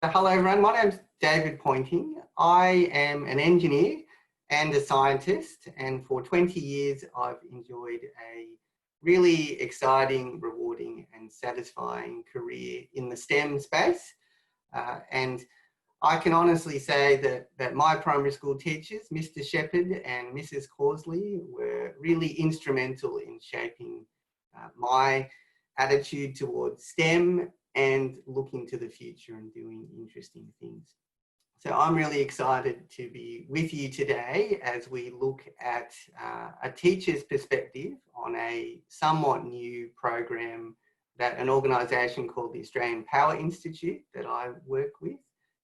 Hello everyone, my name's David Pointing. I am an engineer and a scientist, and for 20 years I've enjoyed a really exciting, rewarding and satisfying career in the STEM space. And I can honestly say that my primary school teachers, Mr. Shepherd and Mrs. Causley, were really instrumental in shaping my attitude towards STEM and looking to the future and doing interesting things. So I'm really excited to be with you today as we look at a teacher's perspective on a somewhat new program that an organisation called the Australian Power Institute that I work with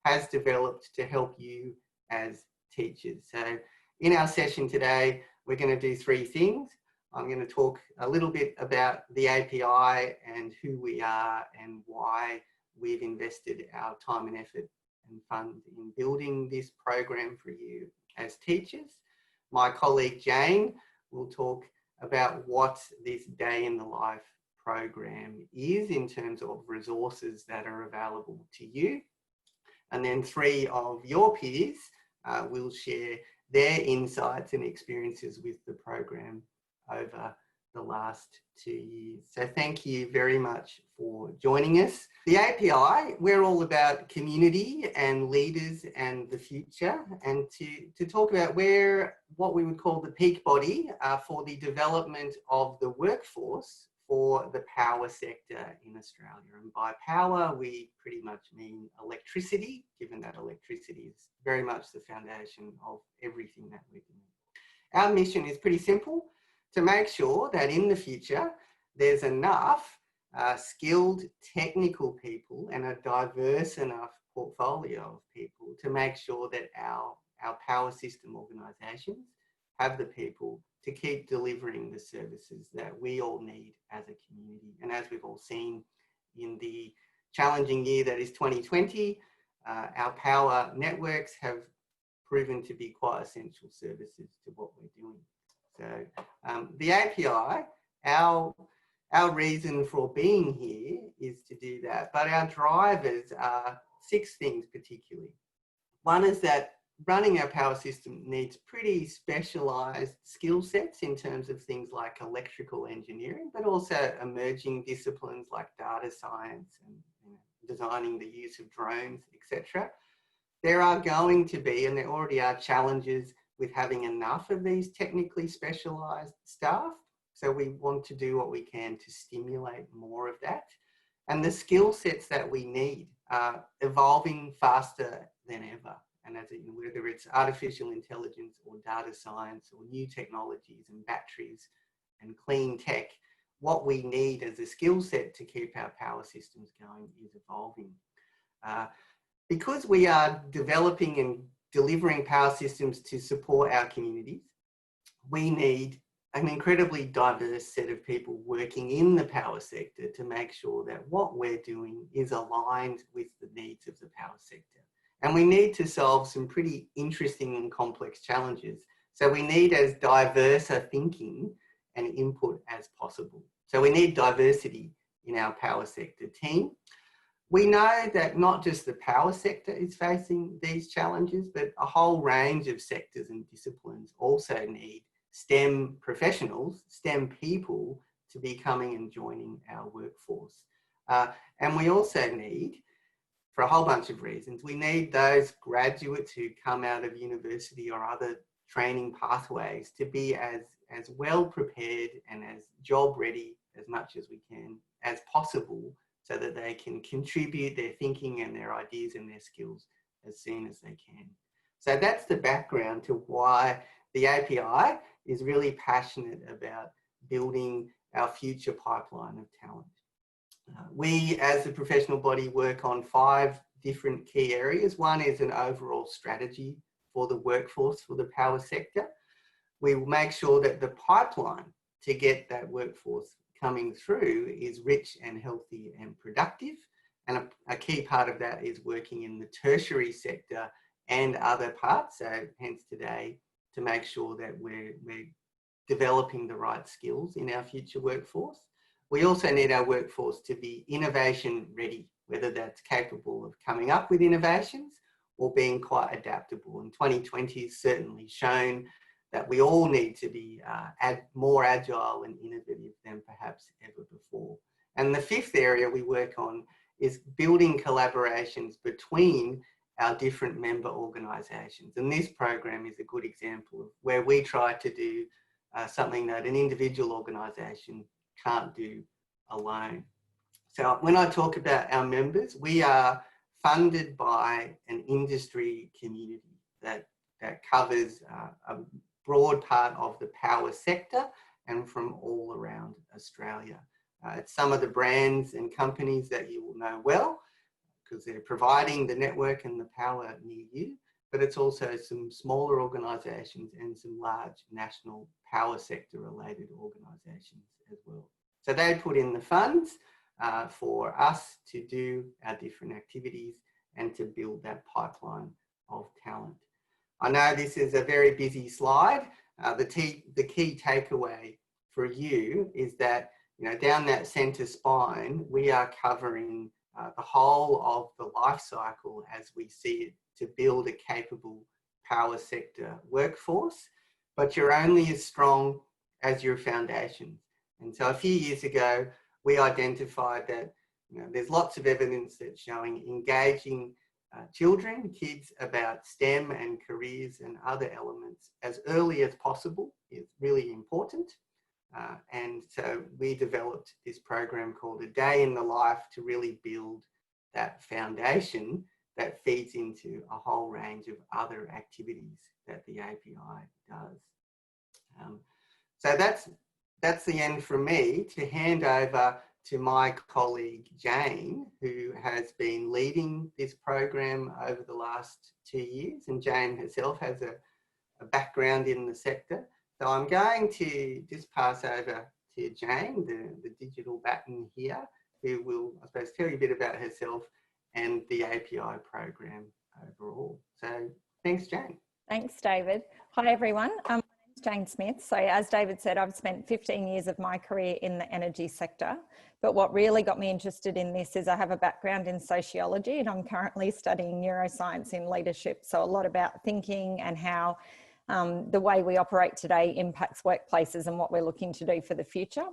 has developed to help you as teachers. So in our session today, we're going to do three things. I'm going to talk a little bit about the API and who we are and why we've invested our time and effort and funds in building this program for you as teachers. My colleague Jane will talk about what this Day in the Life program is in terms of resources that are available to you. And then three of your peers will share their insights and experiences with the program over the last 2 years. So thank you very much for joining us. The API, we're all about community and leaders and the future, and to talk about what we would call the peak body for the development of the workforce for the power sector in Australia. And by power, we pretty much mean electricity, given that electricity is very much the foundation of everything that we're doing. Our mission is pretty simple: to make sure that in the future there's enough skilled technical people and a diverse enough portfolio of people to make sure that our power system organisations have the people to keep delivering the services that we all need as a community. And as we've all seen in the challenging year that is 2020, our power networks have proven to be quite essential services to what we're doing. So the API, our reason for being here is to do that, but our drivers are 6 things particularly. One is that running our power system needs pretty specialised skill sets in terms of things like electrical engineering, but also emerging disciplines like data science and designing the use of drones, etc. There are going to be, and there already are, challenges with having enough of these technically specialised staff. So we want to do what we can to stimulate more of that. And the skill sets that we need are evolving faster than ever. And whether it's artificial intelligence or data science or new technologies and batteries and clean tech, what we need as a skill set to keep our power systems going is evolving. Because we are developing and delivering power systems to support our communities, we need an incredibly diverse set of people working in the power sector to make sure that what we're doing is aligned with the needs of the power sector. And we need to solve some pretty interesting and complex challenges. So we need as diverse a thinking and input as possible. So we need diversity in our power sector team. We know that not just the power sector is facing these challenges, but a whole range of sectors and disciplines also need STEM professionals, STEM people, to be coming and joining our workforce. And we also need, for a whole bunch of reasons, we need those graduates who come out of university or other training pathways to be as well prepared and as job ready as much as we can as possible, so that they can contribute their thinking and their ideas and their skills as soon as they can. So that's the background to why the API is really passionate about building our future pipeline of talent. We, as a professional body, work on 5 different key areas. One is an overall strategy for the workforce for the power sector. We will make sure that the pipeline to get that workforce coming through is rich and healthy and productive. And a key part of that is working in the tertiary sector and other parts, so hence today, to make sure that we're developing the right skills in our future workforce. We also need our workforce to be innovation ready. whether that's capable of coming up with innovations or being quite adaptable. And 2020 has certainly shown that we all need to be more agile and innovative than perhaps ever before. And the fifth area we work on is building collaborations between our different member organisations. And this program is a good example of where we try to do something that an individual organisation can't do alone. So when I talk about our members, we are funded by an industry community that covers a broad part of the power sector and from all around Australia. It's some of the brands and companies that you will know well because they're providing the network and the power near you, but it's also some smaller organisations and some large national power sector related organisations as well. So they put in the funds for us to do our different activities and to build that pipeline of talent. I know this is a very busy slide. The key takeaway for you is that, you know, down that centre spine, we are covering the whole of the life cycle as we see it to build a capable power sector workforce, but you're only as strong as your foundations. And so a few years ago, we identified that, you know, there's lots of evidence that's showing engaging children, kids about STEM and careers and other elements as early as possible is really important. And so we developed this program called A Day in the Life to really build that foundation that feeds into a whole range of other activities that the API does. So that's the end from me. To hand over to my colleague Jane, who has been leading this program over the last 2 years, and Jane herself has a background in the sector. So I'm going to just pass over to Jane, the digital baton here, who will, I suppose, tell you a bit about herself and the API program overall. So thanks, Jane. Thanks, David. Hi, everyone. My name's Jane Smith. So as David said, I've spent 15 years of my career in the energy sector. But what really got me interested in this is I have a background in sociology and I'm currently studying neuroscience in leadership. So a lot about thinking and how the way we operate today impacts workplaces and what we're looking to do for the future.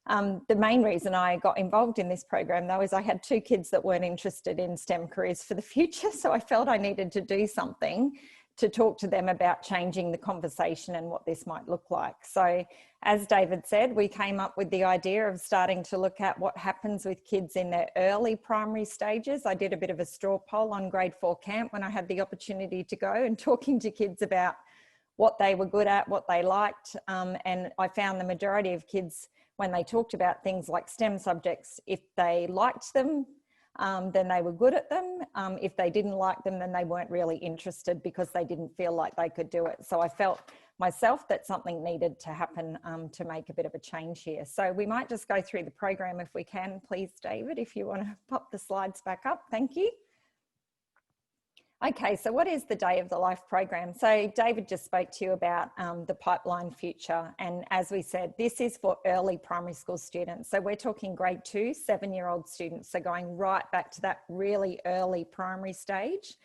The main reason I got involved in this program, though, is I had 2 kids that weren't interested in STEM careers for the future. So I felt I needed to do something to talk to them about changing the conversation and what this might look like. So as David said, we came up with the idea of starting to look at what happens with kids in their early primary stages. I did a bit of a straw poll on grade 4 camp when I had the opportunity to go and talking to kids about what they were good at, what they liked. And I found the majority of kids, when they talked about things like STEM subjects, if they liked them, then they were good at them. If they didn't like them, then they weren't really interested because they didn't feel like they could do it. So I felt myself that something needed to happen to make a bit of a change here. So we might just go through the program if we can, please, David, if you want to pop the slides back up. Thank you. Okay, so what is the Day of the Life program? So David just spoke to you about the pipeline future. And as we said, this is for early primary school students. So we're talking grade 2, 7-year-old students. So going right back to that really early primary stage.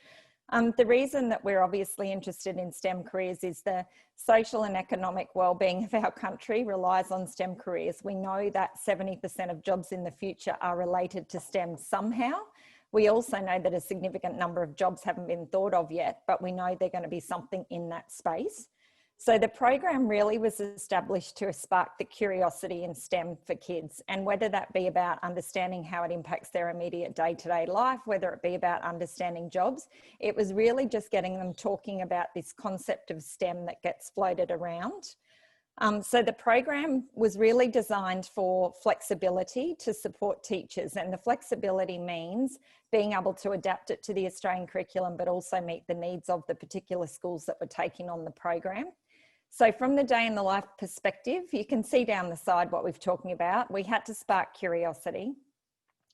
The reason that we're obviously interested in STEM careers is the social and economic well-being of our country relies on STEM careers. We know that 70% of jobs in the future are related to STEM somehow. We also know that a significant number of jobs haven't been thought of yet, but we know they're going to be something in that space. So the program really was established to spark the curiosity in STEM for kids, and whether that be about understanding how it impacts their immediate day-to-day life, whether it be about understanding jobs, it was really just getting them talking about this concept of STEM that gets floated around. So the program was really designed for flexibility to support teachers, and the flexibility means being able to adapt it to the Australian curriculum, but also meet the needs of the particular schools that were taking on the program. So from the Day in the Life perspective, you can see down the side what we're talking about. We had to spark curiosity.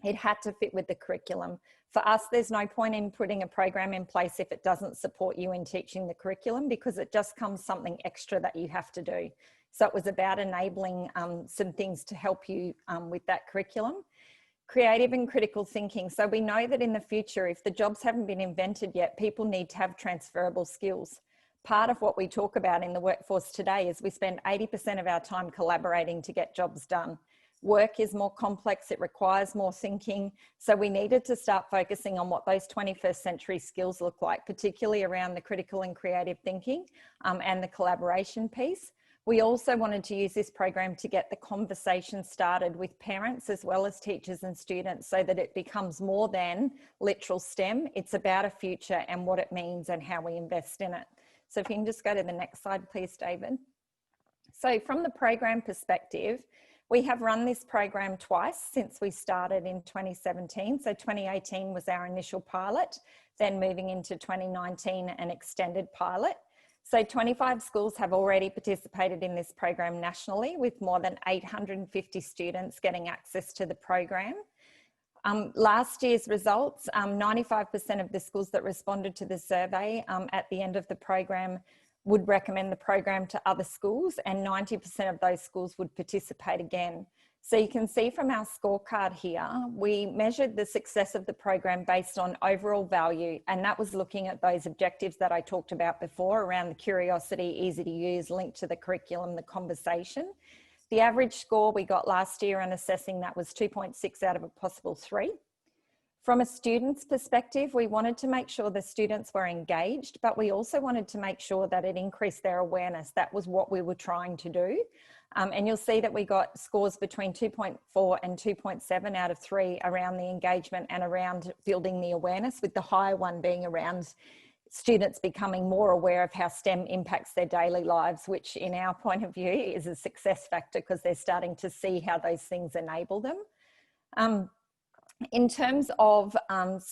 It had to fit with the curriculum. For us, there's no point in putting a program in place if it doesn't support you in teaching the curriculum, because it just comes something extra that you have to do. So it was about enabling some things to help you with that curriculum. Creative and critical thinking. So we know that in the future, if the jobs haven't been invented yet, people need to have transferable skills. Part of what we talk about in the workforce today is we spend 80% of our time collaborating to get jobs done. Work is more complex, it requires more thinking. So we needed to start focusing on what those 21st century skills look like, particularly around the critical and creative thinking and the collaboration piece. We also wanted to use this program to get the conversation started with parents as well as teachers and students so that it becomes more than literal STEM. It's about a future and what it means and how we invest in it. So if you can just go to the next slide, please, David. So from the program perspective, we have run this program twice since we started in 2017. So 2018 was our initial pilot, then moving into 2019, an extended pilot. So 25 schools have already participated in this program nationally, with more than 850 students getting access to the program. Last year's results, 95% of the schools that responded to the survey at the end of the program would recommend the program to other schools, and 90% of those schools would participate again. So you can see from our scorecard here, we measured the success of the program based on overall value, and that was looking at those objectives that I talked about before around the curiosity, easy to use, linked to the curriculum, the conversation. The average score we got last year on assessing that was 2.6 out of a possible 3. From a student's perspective, we wanted to make sure the students were engaged, but we also wanted to make sure that it increased their awareness. That was what we were trying to do. And you'll see that we got scores between 2.4 and 2.7 out of 3 around the engagement and around building the awareness, with the higher one being around students becoming more aware of how STEM impacts their daily lives, which in our point of view is a success factor because they're starting to see how those things enable them. In terms of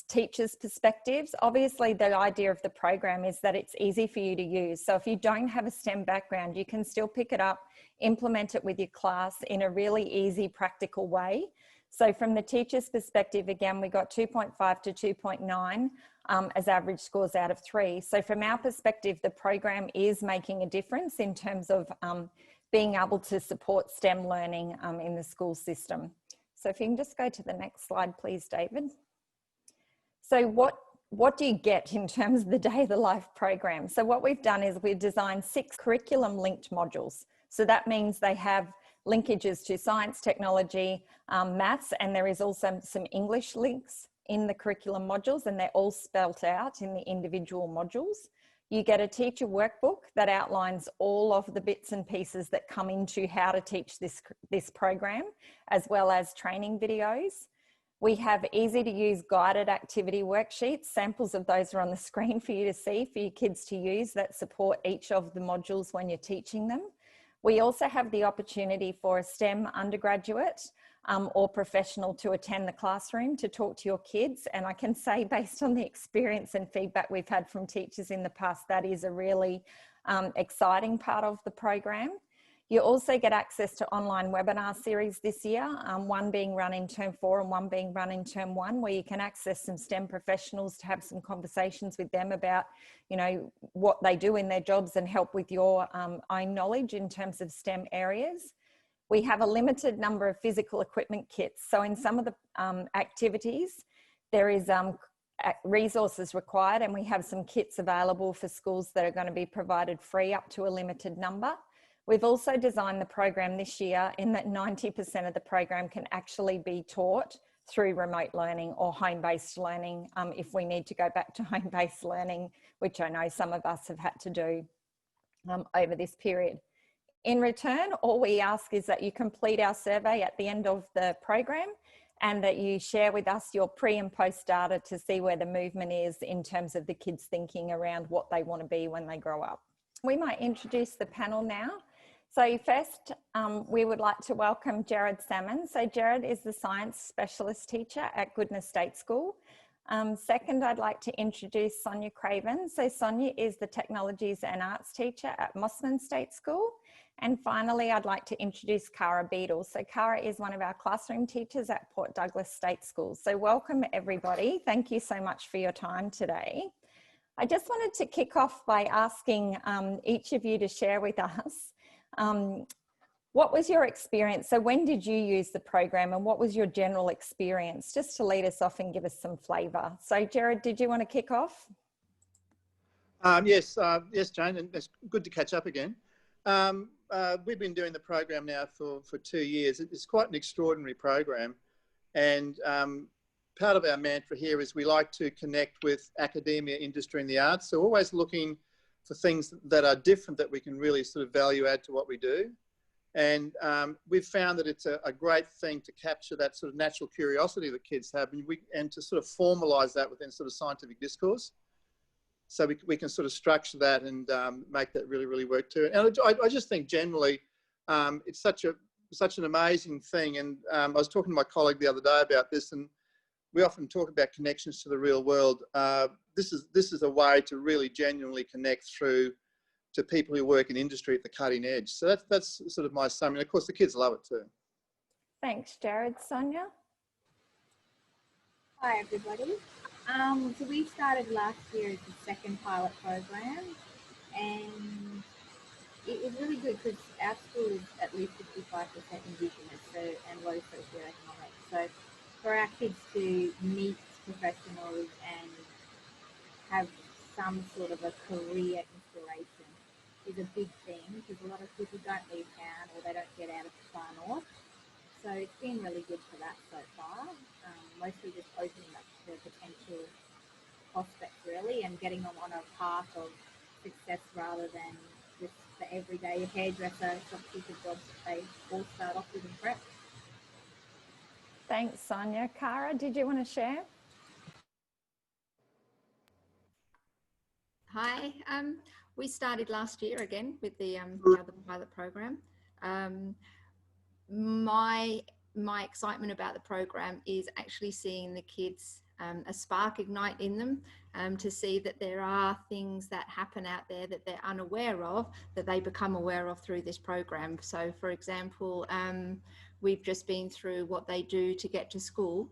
teachers' perspectives, obviously the idea of the program is that it's easy for you to use. So if you don't have a STEM background, you can still pick it up, implement it with your class in a really easy, practical way. So from the teacher's perspective, again, we got 2.5 to 2.9 as average scores out of 3. So from our perspective, the program is making a difference in terms of being able to support STEM learning in the school system. So if you can just go to the next slide, please, David. So what do you get in terms of the Day of the Life program? So what we've done is we've designed 6 curriculum linked modules. So that means they have linkages to science, technology, maths, and there is also some English links in the curriculum modules, and they're all spelt out in the individual modules. You get a teacher workbook that outlines all of the bits and pieces that come into how to teach this program, as well as training videos. We have easy to use guided activity worksheets. Samples of those are on the screen for you to see, for your kids to use, that support each of the modules when you're teaching them. We also have the opportunity for a STEM undergraduate or professional to attend the classroom to talk to your kids. And I can say, based on the experience and feedback we've had from teachers in the past, that is a really exciting part of the program. You also get access to online webinar series this year, one being run in term 4 and one being run in term 1, where you can access some STEM professionals to have some conversations with them about, you know, what they do in their jobs and help with your own knowledge in terms of STEM areas. We have a limited number of physical equipment kits. So in some of the activities, there is resources required, and we have some kits available for schools that are going to be provided free up to a limited number. We've also designed the program this year in that 90% of the program can actually be taught through remote learning or home-based learning if we need to go back to home-based learning, which I know some of us have had to do over this period. In return, all we ask is that you complete our survey at the end of the program and that you share with us your pre and post data to see where the movement is in terms of the kids thinking around what they want to be when they grow up. We might introduce the panel now. So first, we would like to welcome Jared Salmon. So Jared is the science specialist teacher at Goodness State School. Second, I'd like to introduce Sonia Craven. So Sonia is the technologies and arts teacher at Mossman State School. And finally, I'd like to introduce Cara Beadle. So Cara is one of our classroom teachers at Port Douglas State School. So welcome everybody. Thank you so much for your time today. I just wanted to kick off by asking each of you to share with us What was your experience? So when did you use the program and what was your general experience? Just to lead us off and give us some flavour. So Jared, did you want to kick off? Yes, Jane, and it's good to catch up again. We've been doing the program now for 2 years. It's quite an extraordinary program, and part of our mantra here is we like to connect with academia, industry and the arts. So always looking for things that are different that we can really sort of value add to what we do. And we've found that it's a great thing to capture that sort of natural curiosity that kids have and to sort of formalise that within sort of scientific discourse. So we can sort of structure that and make that really, really work too. And I just think generally it's such an amazing thing. And I was talking to my colleague the other day about this, and we often talk about connections to the real world. This is a way to really genuinely connect through to people who work in industry at the cutting edge. So that's sort of my summary. Of course, the kids love it too. Thanks, Jared. Sonia? Hi, everybody. So we started last year as the second pilot program, and it was really good because our school is at least 55% Indigenous and low socioeconomic. So for our kids to meet professionals and have some sort of a career inspiration is a big thing, because a lot of people don't leave town or they don't get out of the far north. So it's been really good for that so far, mostly just opening up the potential prospects really and getting them on a path of success rather than just the everyday hairdresser, shopkeeper jobs that they all start off with in prep. Thanks, Sonia. Cara, did you want to share? Hi, we started last year again with the other pilot program. My excitement about the program is actually seeing the kids a spark ignite in them, to see that there are things that happen out there that they're unaware of, that they become aware of through this program. So for example, we've just been through what they do to get to school,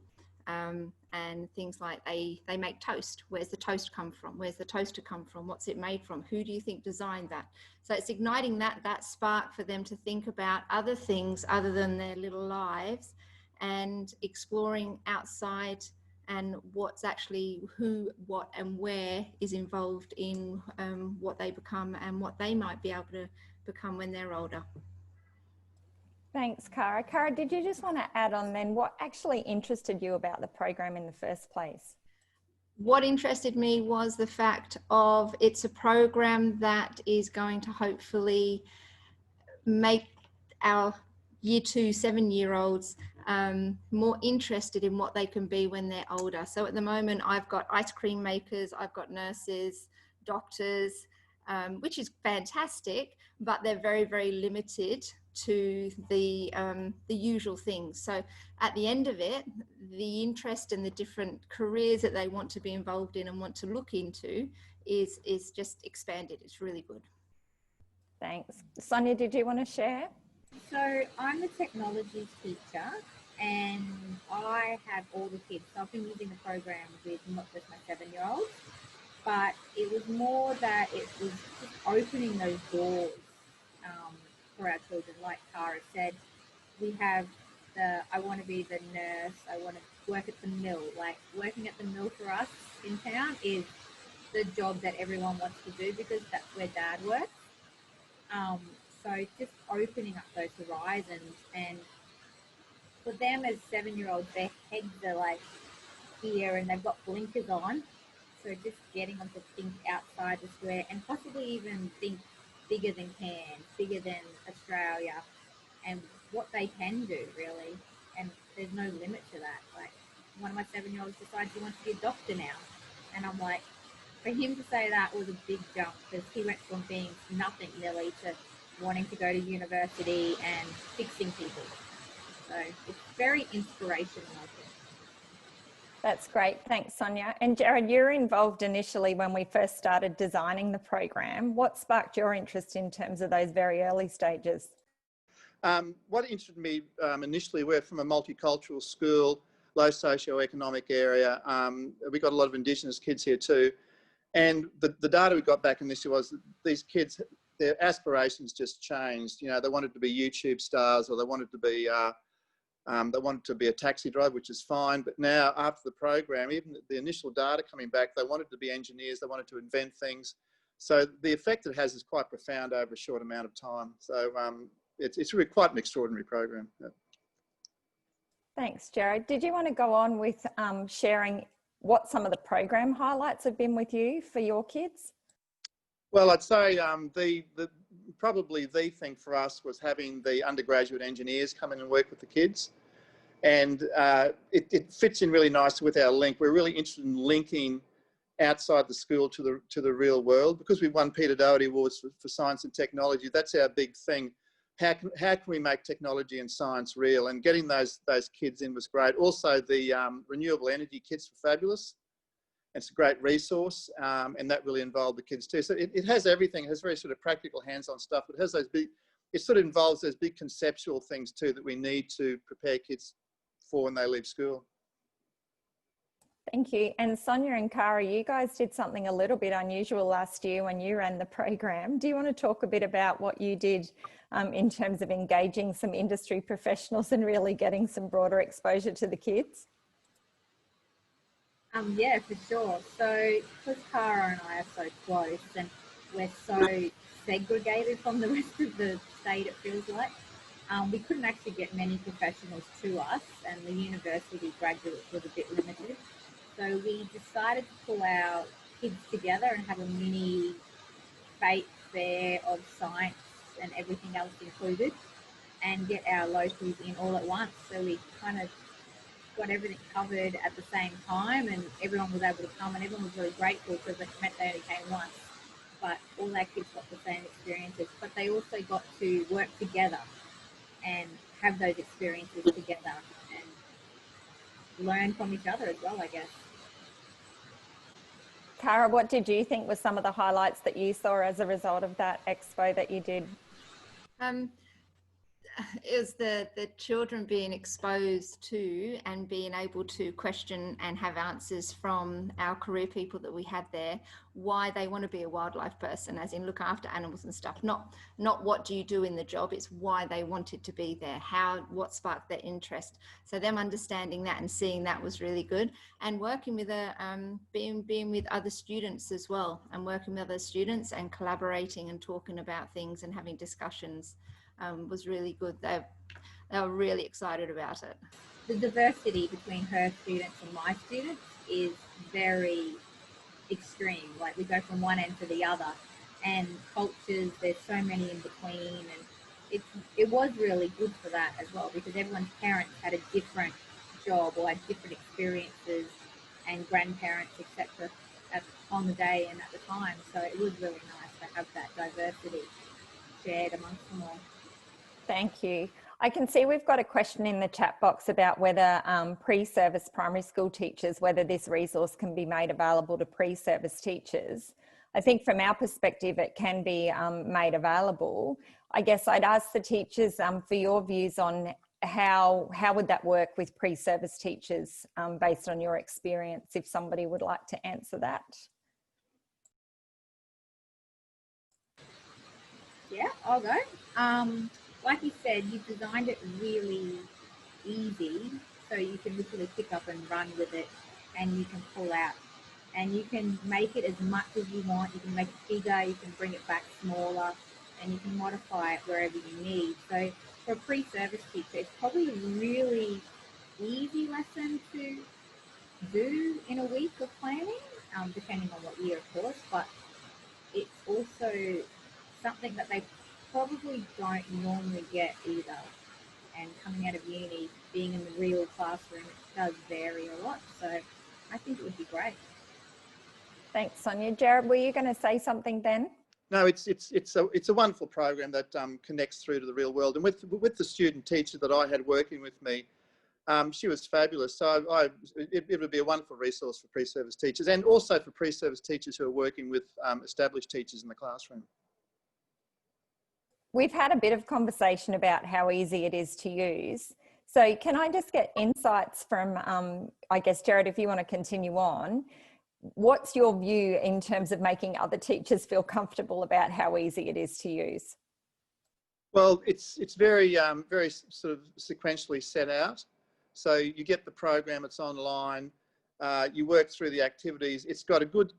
and things like they make toast. Where's the toast come from? Where's the toaster come from? What's it made from? Who do you think designed that? So it's igniting that spark for them to think about other things other than their little lives, and exploring outside and what's actually who, what and where is involved in what they become and what they might be able to become when they're older. Thanks, Cara. Cara, did you just want to add on then what actually interested you about the program in the first place? What interested me was the fact of it's a program that is going to hopefully make our year 2 7-year-olds more interested in what they can be when they're older. So at the moment I've got ice cream makers, I've got nurses, doctors, which is fantastic, but they're very, very limited to the usual things. So at the end of it, the interest in the different careers that they want to be involved in and want to look into is just expanded. It's really good. Thanks. Sonia, did you want to share? So I'm the technology teacher, and I have all the kids. So I've been using the program with not just my 7-year-olds, but it was more that it was just opening those doors for our children. Like Cara said, we have I want to be the nurse, I want to work at the mill. Like working at the mill for us in town is the job that everyone wants to do because that's where Dad works. So just opening up those horizons, and for them as 7-year-olds, their heads are like here and they've got blinkers on. So just getting them to think outside the square and possibly even think bigger than Cairns, bigger than Australia, and what they can do really. And there's no limit to that. Like one of my 7-year-olds decides he wants to be a doctor now. And I'm like, for him to say that was a big jump, because he went from being nothing really to wanting to go to university and fixing people. So it's very inspirational, I think. That's great. Thanks, Sonia. And Jared, you were involved initially when we first started designing the program. What sparked your interest in terms of those very early stages? What interested me initially, we're from a multicultural school, low socioeconomic area. We got a lot of Indigenous kids here too. And the data we got back initially was that these kids, their aspirations just changed. You know, they wanted to be YouTube stars, or they wanted to be a taxi driver, which is fine. But now, after the program, even the initial data coming back, they wanted to be engineers. They wanted to invent things. So the effect it has is quite profound over a short amount of time. So it's really quite an extraordinary program. Yeah. Thanks, Jared. Did you want to go on with sharing what some of the program highlights have been with you for your kids? Well, I'd say probably the thing for us was having the undergraduate engineers come in and work with the kids. And it fits in really nicely with our link. We're really interested in linking outside the school to the real world, because we won Peter Doherty Awards for science and technology. That's our big thing. How can we make technology and science real? And getting those kids in was great. Also, the renewable energy kits were fabulous. It's a great resource, and that really involved the kids too. So it has everything. It has very sort of practical, hands-on stuff. It has those big. It sort of involves those big conceptual things too that we need to prepare kids for when they leave school. Thank you. And Sonia and Cara, you guys did something a little bit unusual last year when you ran the program. Do you want to talk a bit about what you did in terms of engaging some industry professionals and really getting some broader exposure to the kids? Yeah, for sure. So, because Cara and I are so close and we're so segregated from the rest of the state, it feels like, we couldn't actually get many professionals to us, and the university graduates was a bit limited. So we decided to pull our kids together and have a mini fate fair of science and everything else included, and get our locals in all at once. So we kind of got everything covered at the same time, and everyone was able to come, and everyone was really grateful because it meant they only came once. But all our kids got the same experiences, but they also got to work together and have those experiences together and learn from each other as well, I guess. Cara, what did you think were some of the highlights that you saw as a result of that expo that you did? It was the children being exposed to and being able to question and have answers from our career people that we had there, why they want to be a wildlife person, as in look after animals and stuff. Not what do you do in the job, it's why they wanted to be there, what sparked their interest. So them understanding that and seeing that was really good, and working with being with other students as well, and working with other students and collaborating and talking about things and having discussions. Was really good. They were really excited about it. The diversity between her students and my students is very extreme. Like, we go from one end to the other, and cultures, there's so many in between, and it was really good for that as well, because everyone's parents had a different job or had different experiences, and grandparents, etc., on the day and at the time. So it was really nice to have that diversity shared amongst them all. Thank you. I can see we've got a question in the chat box about whether pre-service primary school teachers, whether this resource can be made available to pre-service teachers. I think from our perspective, it can be made available. I guess I'd ask the teachers for your views on how would that work with pre-service teachers based on your experience, if somebody would like to answer that. Yeah, I'll go. Like you said, you've designed it really easy, so you can literally pick up and run with it, and you can pull out, and you can make it as much as you want. You can make it bigger, you can bring it back smaller, and you can modify it wherever you need. So for a pre-service teacher, it's probably a really easy lesson to do in a week of planning, depending on what year, of course, but it's also something that they probably don't normally get either. And coming out of uni, being in the real classroom, it does vary a lot. So I think it would be great. Thanks, Sonia. Jared, were you going to say something then? No, it's a wonderful program that connects through to the real world. And with the student teacher that I had working with me, she was fabulous. So it would be a wonderful resource for pre-service teachers, and also for pre-service teachers who are working with established teachers in the classroom. We've had a bit of conversation about how easy it is to use. So can I just get insights from, I guess, Jared, if you want to continue on, what's your view in terms of making other teachers feel comfortable about how easy it is to use? Well, it's very very sort of sequentially set out. So you get the program, it's online, you work through the activities. It's got a good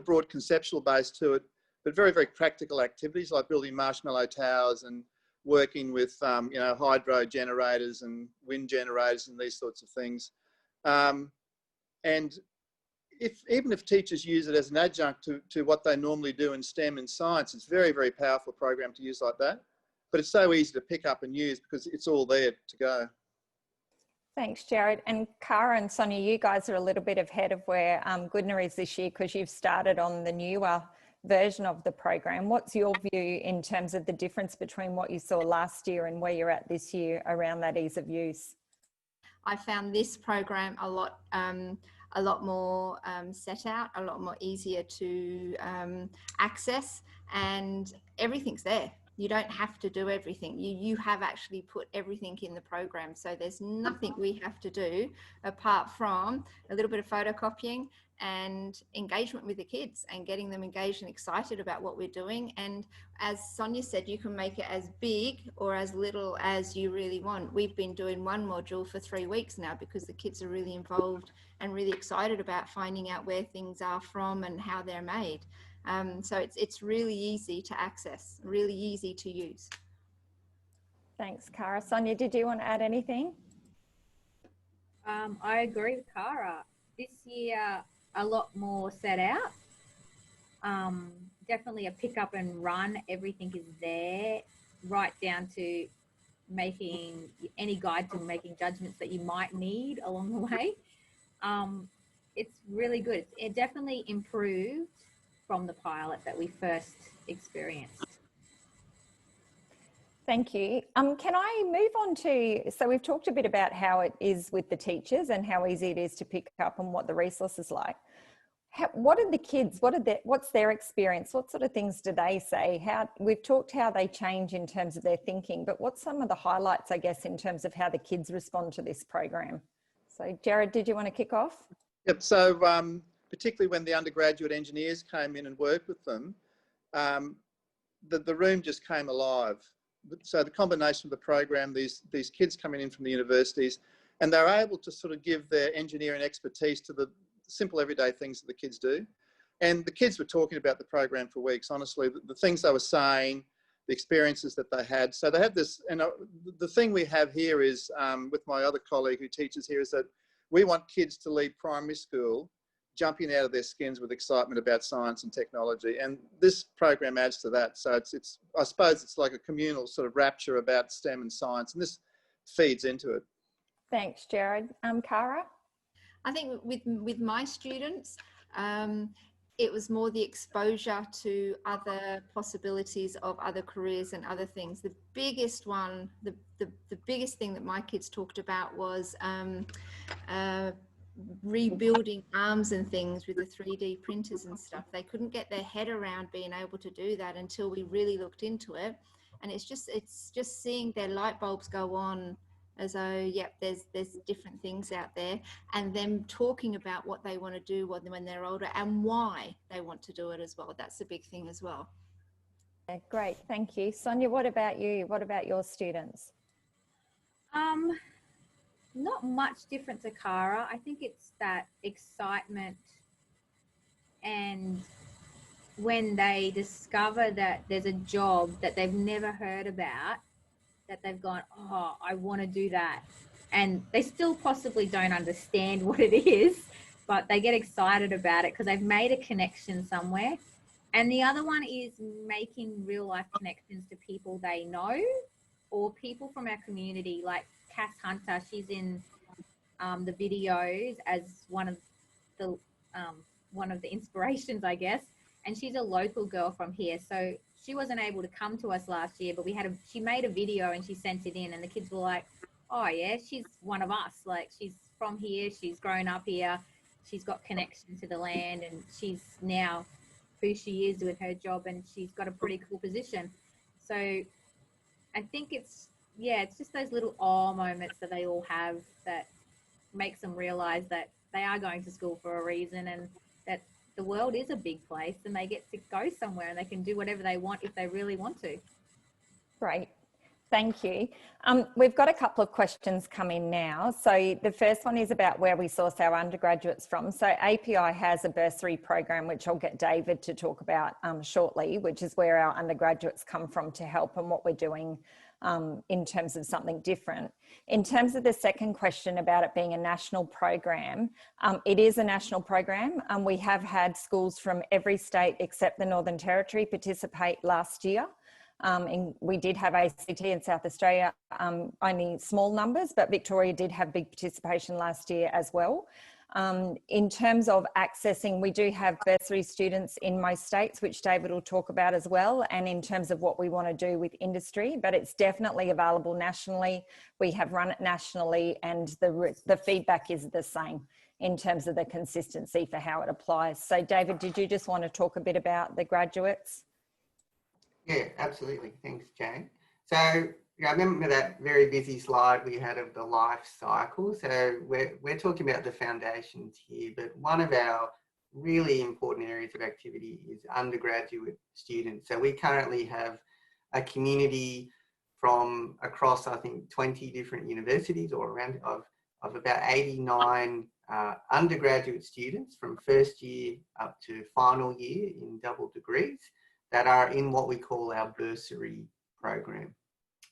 broad conceptual base to it, but very, very practical activities like building marshmallow towers and working with you know, hydro generators and wind generators and these sorts of things. And even if teachers use it as an adjunct to what they normally do in STEM and science, it's a very, very powerful program to use like that. But it's so easy to pick up and use because it's all there to go. Thanks, Jared. And Cara and Sonia, you guys are a little bit ahead of where Goodna is this year because you've started on the newer version of the program. What's your view in terms of the difference between what you saw last year and where you're at this year around that ease of use? I found this program a lot more set out, a lot more easier to access, and everything's there. You don't have to do everything. You have actually put everything in the program. So there's nothing we have to do apart from a little bit of photocopying and engagement with the kids and getting them engaged and excited about what we're doing. And as Sonia said, you can make it as big or as little as you really want. We've been doing one module for 3 weeks now because the kids are really involved and really excited about finding out where things are from and how they're made. So it's really easy to access, really easy to use. Thanks, Cara. Sonia, did you want to add anything? I agree with Cara. This year, a lot more set out. Definitely a pick up and run. Everything is there, right down to making any guide to making judgments that you might need along the way. It's really good. It definitely improved from the pilot that we first experienced. Thank you. Can I move on to, so we've talked a bit about how it is with the teachers and how easy it is to pick up and what the resource is like. What are the kids, what's their experience? What sort of things do they say? We've talked how they change in terms of their thinking, but what's some of the highlights, I guess, in terms of how the kids respond to this program? So Jared, did you want to kick off? Yep, so particularly when the undergraduate engineers came in and worked with them, the room just came alive. So the combination of the program, these kids coming in from the universities, and they're able to sort of give their engineering expertise to the simple everyday things that the kids do. And the kids were talking about the program for weeks, honestly, the things they were saying, the experiences that they had. So they had this, and the thing we have here is, with my other colleague who teaches here, is that we want kids to leave primary school jumping out of their skins with excitement about science and technology. And this program adds to that. So it's I suppose it's like a communal sort of rapture about STEM and science, and this feeds into it. Thanks, Jared. Cara? I think with my students, it was more the exposure to other possibilities of other careers and other things. The biggest one, the biggest thing that my kids talked about was rebuilding arms and things with the 3D printers and stuff. They couldn't get their head around being able to do that until we really looked into it. And it's just seeing their light bulbs go on as though, yep, there's different things out there, and them talking about what they want to do when they're older and why they want to do it as well. That's a big thing as well. Yeah, great, thank you. Sonia, what about you? What about your students? Not much different to Cara. I think it's that excitement, and when they discover that there's a job that they've never heard about, that they've gone, oh, I want to do that. And they still possibly don't understand what it is, but they get excited about it because they've made a connection somewhere. And the other one is making real life connections to people they know or people from our community, like Cass Hunter. She's in the videos as one of the inspirations, I guess. And she's a local girl from here. So she wasn't able to come to us last year, but she made a video and she sent it in, and the kids were like, oh yeah, she's one of us. Like, she's from here, she's grown up here, she's got connection to the land, and she's now who she is with her job, and she's got a pretty cool position. So I think it's just those little moments that they all have that makes them realize that they are going to school for a reason, and that the world is a big place and they get to go somewhere and they can do whatever they want if they really want to. Great. Thank you. We've got a couple of questions come in now. So the first one is about where we source our undergraduates from. So API has a bursary program, which I'll get David to talk about shortly, which is where our undergraduates come from to help and what we're doing in terms of something different. In terms of the second question about it being a national program, it is a national program. We have had schools from every state except the Northern Territory participate last year. And we did have ACT in South Australia, only small numbers, but Victoria did have big participation last year as well. In terms of accessing, we do have bursary students in most states, which David will talk about as well, and in terms of what we want to do with industry, but it's definitely available nationally. We have run it nationally, and the feedback is the same in terms of the consistency for how it applies. So David, did you just want to talk a bit about the graduates? Yeah, absolutely. Thanks, Jane. So yeah, I remember that very busy slide we had of the life cycle. So we're talking about the foundations here, but one of our really important areas of activity is undergraduate students. So we currently have a community from across, I think, 20 different universities or around of about 89 undergraduate students from first year up to final year in double degrees that are in what we call our bursary program.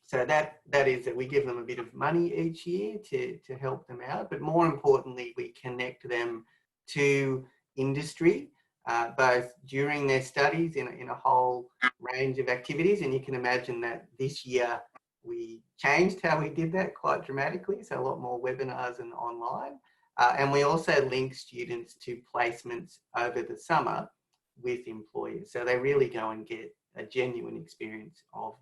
So that is that we give them a bit of money each year to help them out, but more importantly, we connect them to industry, both during their studies in a whole range of activities. And you can imagine that this year we changed how we did that quite dramatically. So a lot more webinars and online. And we also link students to placements over the summer with employers. So they really go and get a genuine experience of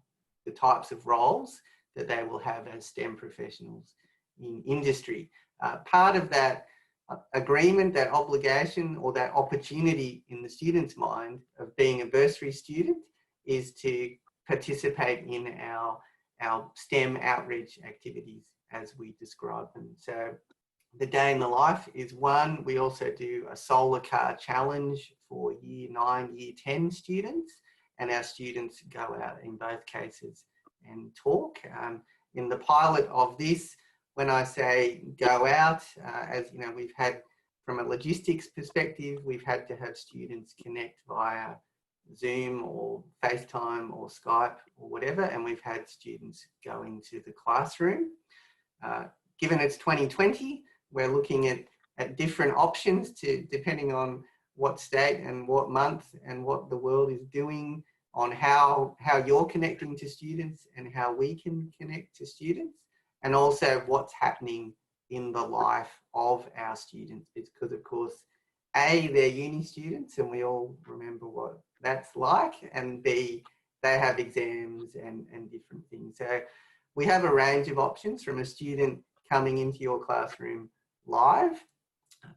the types of roles that they will have as STEM professionals in industry. Part of that agreement, that obligation or that opportunity in the student's mind of being a bursary student is to participate in our STEM outreach activities as we describe them. So the day in the life is one. We also do a solar car challenge for year 9, year 10 students, and our students go out in both cases and talk. In the pilot of this, when I say go out, as you know, we've had, from a logistics perspective, we've had to have students connect via Zoom or FaceTime or Skype or whatever, and we've had students go into the classroom. Given it's 2020, we're looking at different options depending on what state and what month and what the world is doing on how you're connecting to students and how we can connect to students, and also what's happening in the life of our students, because of course, A, they're uni students and we all remember what that's like, and B, they have exams and different things. So we have a range of options, from a student coming into your classroom live,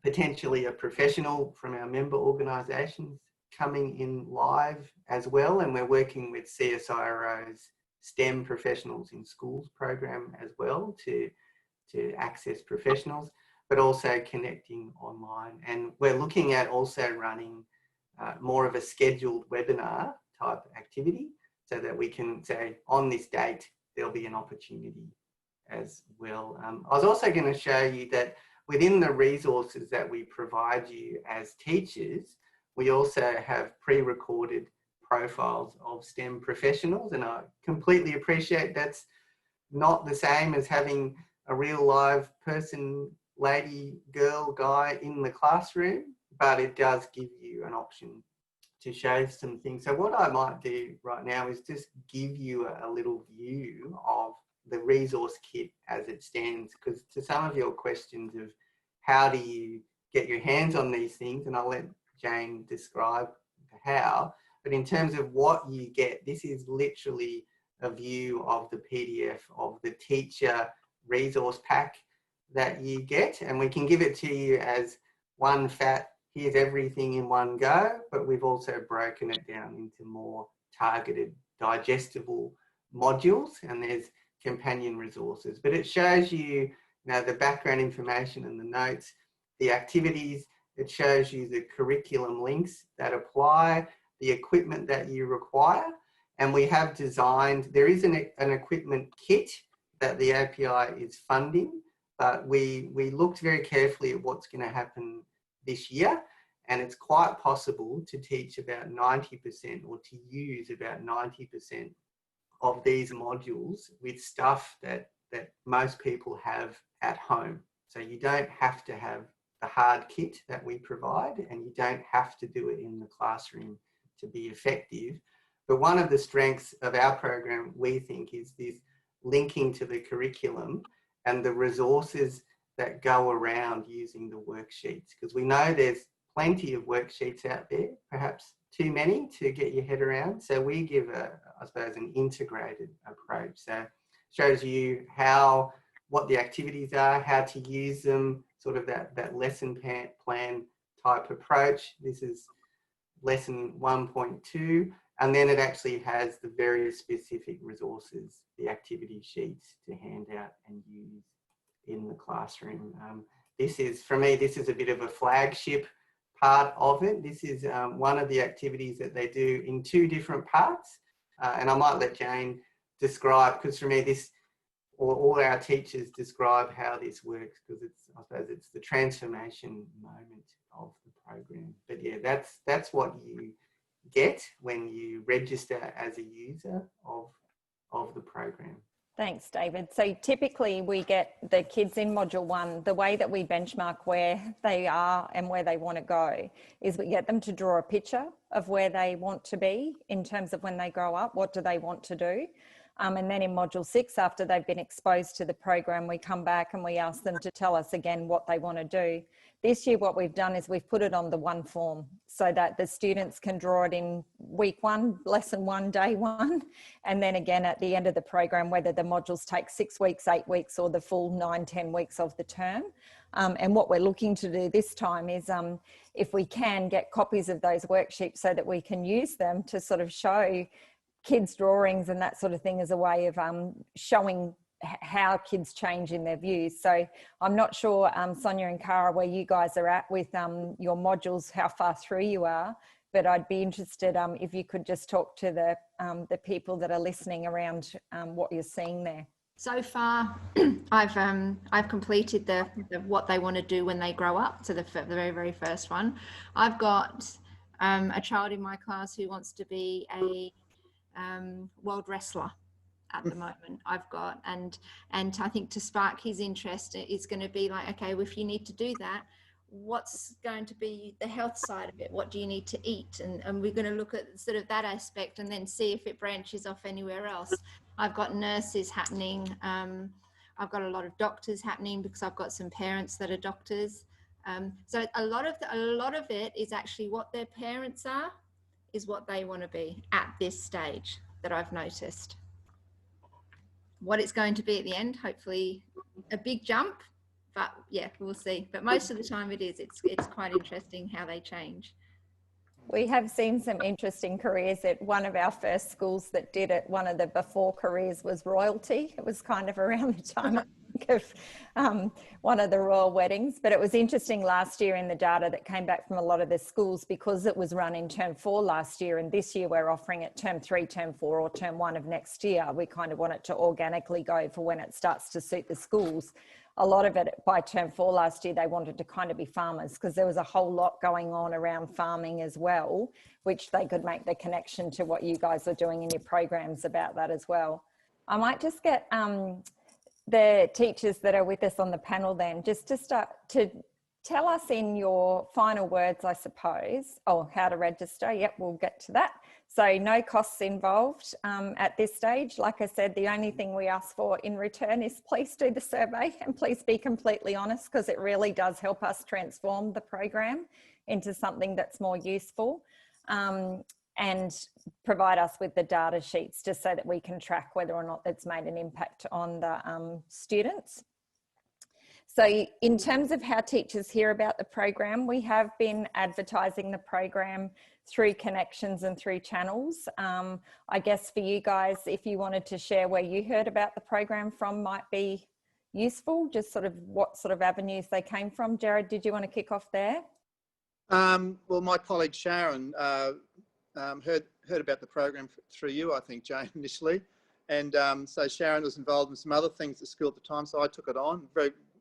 potentially a professional from our member organisations coming in live as well, and we're working with CSIRO's STEM Professionals in Schools program as well to access professionals, but also connecting online. And we're looking at also running more of a scheduled webinar type activity, so that we can say on this date there'll be an opportunity as well. I was also going to show you that within the resources that we provide you as teachers, we also have pre-recorded profiles of STEM professionals, and I completely appreciate that's not the same as having a real live person, lady, girl, guy in the classroom, but it does give you an option to show some things. So what I might do right now is just give you a little view of the resource kit as it stands, because to some of your questions of how do you get your hands on these things, and I'll let Jane describe how, but in terms of what you get, this is literally a view of the PDF of the teacher resource pack that you get, and we can give it to you as one fat, here's everything in one go, but we've also broken it down into more targeted, digestible modules, and there's companion resources, but it shows you, the background information and the notes. the activities, it shows you the curriculum links that apply, the equipment that you require. And we have designed, there is an equipment kit that the API is funding, but we looked very carefully at what's going to happen this year. And it's quite possible to teach about 90% or to use about 90% of these modules with stuff that most people have at home. So you don't have to have the hard kit that we provide, and you don't have to do it in the classroom to be effective. But one of the strengths of our program, we think, is this linking to the curriculum and the resources that go around using the worksheets, because we know there's plenty of worksheets out there, perhaps too many to get your head around. So we give I suppose, an integrated approach. So shows you what the activities are, how to use them, sort of that lesson plan type approach. This is lesson 1.2, and then it actually has the very specific resources, the activity sheets to hand out and use in the classroom. This is, for me, this is a bit of a flagship part of it. This is one of the activities that they do in 2 different parts. And I might let Jane describe, because for me, all our teachers describe how this works, because I suppose it's the transformation moment of the program. But yeah, that's what you get when you register as a user of the program. Thanks, David. So typically we get the kids in Module 1, the way that we benchmark where they are and where they want to go is we get them to draw a picture of where they want to be in terms of when they grow up, what do they want to do? And then in Module 6, after they've been exposed to the program, we come back and we ask them to tell us again what they want to do. This year, what we've done is we've put it on the one form so that the students can draw it in week 1, lesson 1, day 1, and then again at the end of the program, whether the modules take 6 weeks, 8 weeks, or the full 9, 10 weeks of the term. And what we're looking to do this time is, if we can, get copies of those worksheets so that we can use them to sort of show kids' drawings and that sort of thing as a way of showing how kids change in their views. So I'm not sure, Sonia and Cara, where you guys are at with your modules, how far through you are, but I'd be interested if you could just talk to the people that are listening around what you're seeing there. So far, I've completed the what they want to do when they grow up, so the very, very first one. I've got a child in my class who wants to be a world wrestler at the moment. I've got, and I think to spark his interest, it's going to be like, okay, well, if you need to do that, what's going to be the health side of it? What do you need to eat? And we're going to look at sort of that aspect and then see if it branches off anywhere else. I've got nurses happening. I've got a lot of doctors happening because I've got some parents that are doctors. So a lot of it is actually what their parents are, is what they want to be at this stage that I've noticed. What it's going to be at the end, hopefully a big jump, but yeah, we'll see. But most of the time it's quite interesting how they change. We have seen some interesting careers at one of our first schools that did it. One of the before careers was royalty. It was kind of around the time of one of the royal weddings, but it was interesting last year in the data that came back from a lot of the schools, because it was run in term 4 last year, and this year we're offering it term 3, term 4 or term 1 of next year. We kind of want it to organically go for when it starts to suit the schools. A lot of it by term 4 last year, they wanted to kind of be farmers because there was a whole lot going on around farming as well, which they could make the connection to what you guys are doing in your programs about that as well. I might just get the teachers that are with us on the panel then just to start to tell us in your final words, I suppose, how to register. Yep, we'll get to that. So no costs involved at this stage. Like I said, the only thing we ask for in return is please do the survey and please be completely honest, because it really does help us transform the program into something that's more useful, and provide us with the data sheets just so that we can track whether or not it's made an impact on the students. So in terms of how teachers hear about the program, we have been advertising the program through connections and through channels. I guess for you guys, if you wanted to share where you heard about the program from, might be useful? Just sort of what sort of avenues they came from? Jared, did you want to kick off there? Well, my colleague Sharon heard about the program through you, I think, Jane, initially. And so Sharon was involved in some other things at school at the time, so I took it on.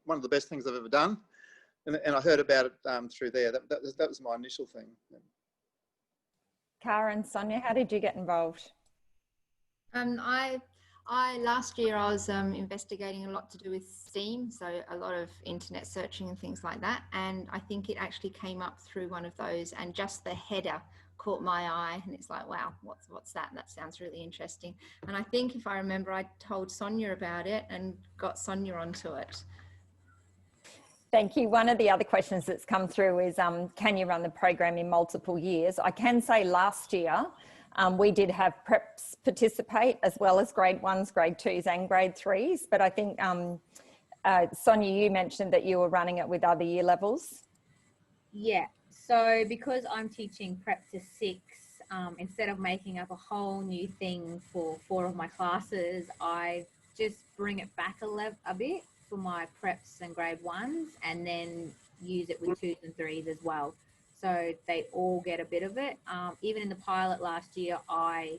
One of the best things I've ever done. And I heard about it through there. That was my initial thing. Cara and Sonia, how did you get involved? I last year I was investigating a lot to do with STEAM, so a lot of internet searching and things like that. And I think it actually came up through one of those, and just the header caught my eye, and it's like, wow, what's that? That sounds really interesting. And I think if I remember, I told Sonia about it and got Sonia onto it. Thank you. One of the other questions that's come through is, can you run the program in multiple years? I can say last year, we did have preps participate as well as grade 1s, grade 2s and grade 3s. But I think, Sonia, you mentioned that you were running it with other year levels. Yeah, so because I'm teaching prep to 6, instead of making up a whole new thing for 4 of my classes, I just bring it back a bit for my preps and grade 1s, and then use it with 2s and 3s as well. So they all get a bit of it. Even in the pilot last year, I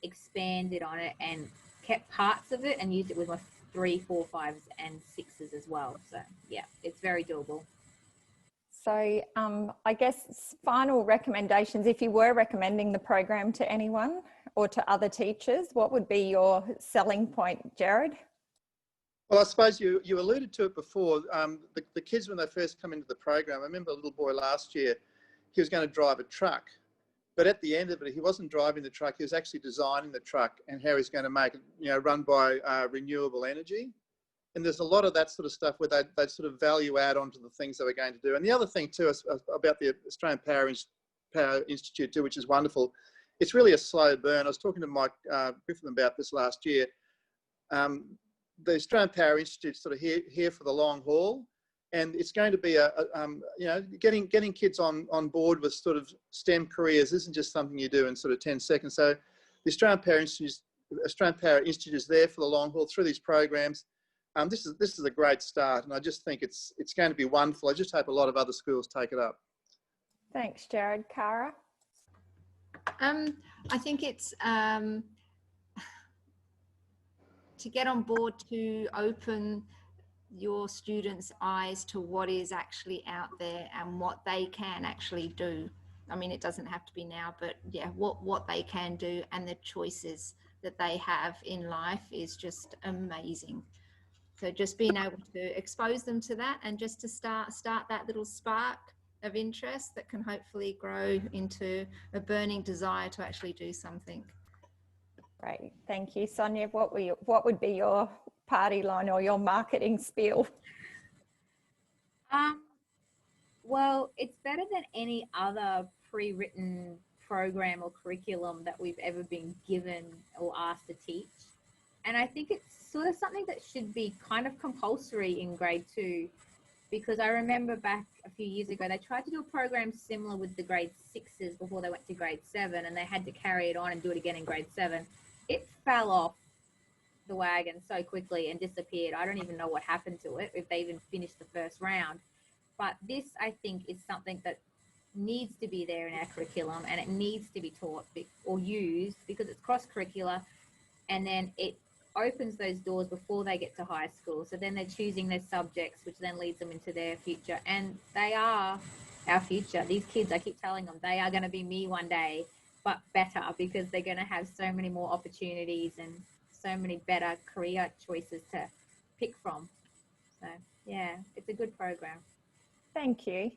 expanded on it and kept parts of it and used it with my 3, 4, 5s and 6s as well. So yeah, it's very doable. So I guess final recommendations, if you were recommending the program to anyone or to other teachers, what would be your selling point, Jared? Well, I suppose you alluded to it before. The kids, when they first come into the program, I remember a little boy last year, he was going to drive a truck. But at the end of it, he wasn't driving the truck, he was actually designing the truck and how he's going to make it, run by renewable energy. And there's a lot of that sort of stuff where they sort of value add onto the things that we're going to do. And the other thing too is about the Australian Power Institute too, which is wonderful. It's really a slow burn. I was talking to Mike Griffin about this last year. The Australian Power Institute is sort of here for the long haul, and it's going to be getting kids on board with sort of STEM careers isn't just something you do in sort of 10 seconds. So the Australian Power Institute is there for the long haul through these programs. This is a great start, and I just think it's going to be wonderful. I just hope a lot of other schools take it up. Thanks, Jared. Cara? I think it's to get on board, to open your students' eyes to what is actually out there and what they can actually do. I mean, it doesn't have to be now, but yeah, what they can do and the choices that they have in life is just amazing. So just being able to expose them to that, and just to start that little spark of interest that can hopefully grow into a burning desire to actually do something. Great, thank you. Sonia, what would be your party line or your marketing spiel? Well, it's better than any other pre-written program or curriculum that we've ever been given or asked to teach. And I think it's sort of something that should be kind of compulsory in grade 2, because I remember back a few years ago, they tried to do a program similar with the grade 6s before they went to grade 7, and they had to carry it on and do it again in grade 7. It fell off the wagon so quickly and disappeared. I don't even know what happened to it, if they even finished the first round. But this, I think, is something that needs to be there in our curriculum, and it needs to be taught or used because it's cross-curricular, and then it opens those doors before they get to high school. So then they're choosing their subjects, which then leads them into their future. And they are our future. These kids, I keep telling them, they are going to be me one day, but better, because they're going to have so many more opportunities and so many better career choices to pick from. So yeah, it's a good program. Thank you.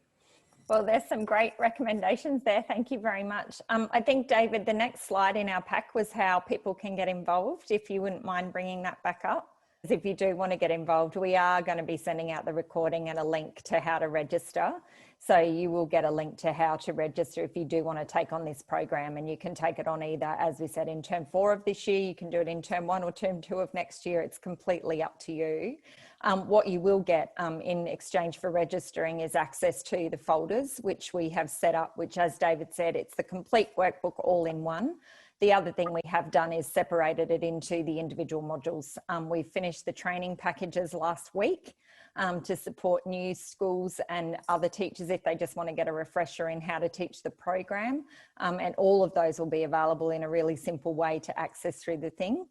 Well, there's some great recommendations there. Thank you very much. I think, David, the next slide in our pack was how people can get involved, if you wouldn't mind bringing that back up. If you do want to get involved, we are going to be sending out the recording and a link to how to register. So you will get a link to how to register if you do want to take on this program, and you can take it on either, as we said, in term 4 of this year, you can do it in term 1 or term 2 of next year. It's completely up to you. What you will get in exchange for registering is access to the folders, which we have set up, which, as David said, it's the complete workbook all in one. The other thing we have done is separated it into the individual modules. We finished the training packages last week to support new schools and other teachers if they just want to get a refresher in how to teach the program. And all of those will be available in a really simple way to access through the thing.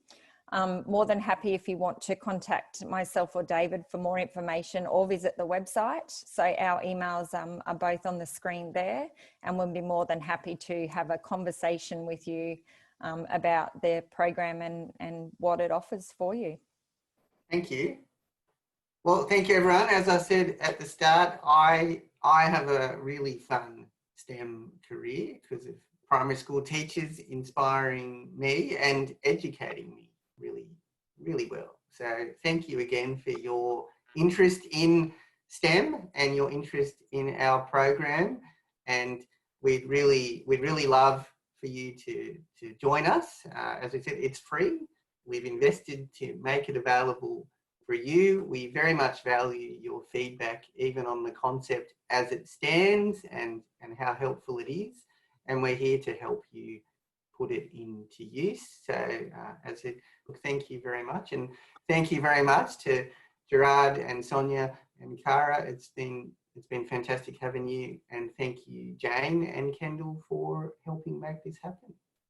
More than happy if you want to contact myself or David for more information, or visit the website. So our emails are both on the screen there, and we'll be more than happy to have a conversation with you about the program and what it offers for you. Thank you. Well, thank you, everyone. As I said at the start, I have a really fun STEM career because of primary school teachers inspiring me and educating me really well. So thank you again for your interest in STEM and your interest in our program. And we'd really love for you to join us. As I said, it's free. We've invested to make it available for you. We very much value your feedback, even on the concept as it stands and how helpful it is. And we're here to help you put it into use. So as I said, look, thank you very much. And thank you very much to Gerard and Sonia and Cara. It's been fantastic having you. And thank you, Jane and Kendall, for helping make this happen.